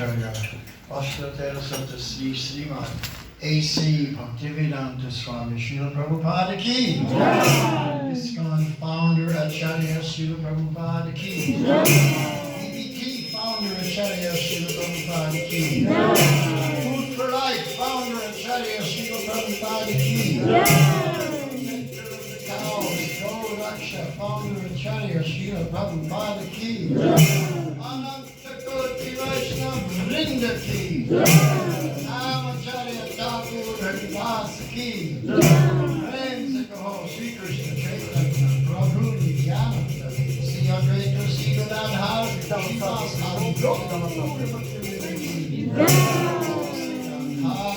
Acharya, Vasudev Sutta Sri Sriman A.C. Bhaktivedanta Swami Srila Prabhupada Ki. ISKCON founder Acharya Srila Prabhupada Ki. EBT founder Acharya Srila Prabhupada Ki. Food for Life founder Acharya Srila Prabhupada Ki. Center of the Cows, Go Raksha founder Acharya Srila Prabhupada Ki. Ananta Koti Vaishnava Vrinda Ki. Namacharya Thakur Haridas Ki. Prem se kaho Shri Krishna Chaitanya Prabhu Nityananda Sri Advaita Sri Gadadhar Srivas Adi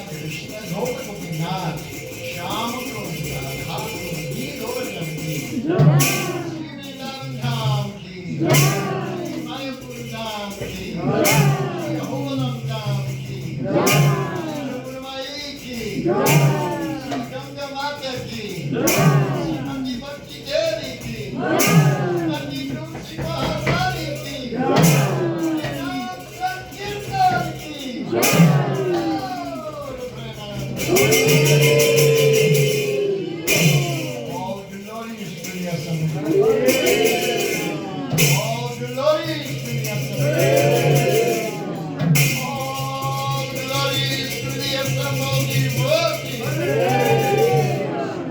Krishna Gopa Gopinath Shyama Kunda Radha Kundi Govarjandi Sri Vrindavan Dham Ki Mayapur Dham Ki Yahovanam Dham Ki Purnamai Ki Sri Ganga Mata Ki Sri Mandi Bhakti Devi Ki Mandi Tulsi Maharani Ki Ram Sankirtan Ki All glories to the Assembly. All glories to the Assembly. All glories to the assembled devotees.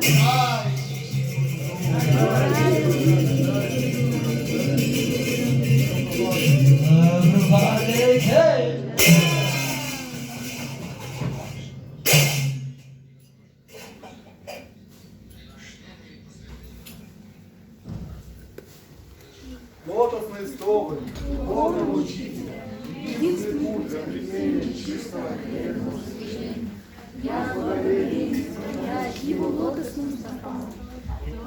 Jai Sri Prabhupada Ki. Лотосный столб, Бога учителя, единственный путь закрепления чистого верного служения. Я благодарен склонять его лотосным стопам.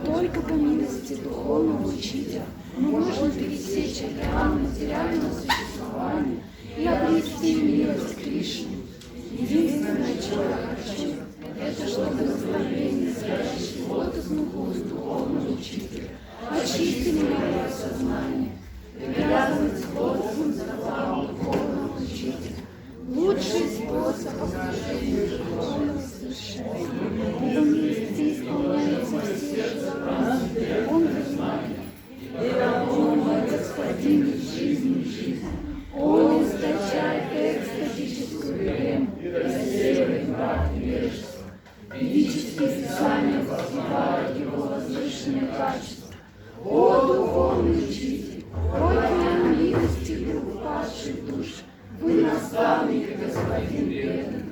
Только по милости духовного учителя можно пересечь океан материального существования и обрести милость Кришны. Единственное, чего я хочу, это чтобы наставление, стоящее в лотосных уст духовного учителя, очистили мое сознание. Привязанность к лотосным стопам духовного учителя. Лучший способ обнажения духовного совершенства. Это вместе исполняется все запросы. Он понимает. Это он мой господин из жизни в жизнь. Он источает экстатическую прему и рассеивает мрак невежества. Ведические писания воспевают его возвышенные качества. О, духовный учитель, о, океан милости и упадших душ, вы наставник, господин преданный.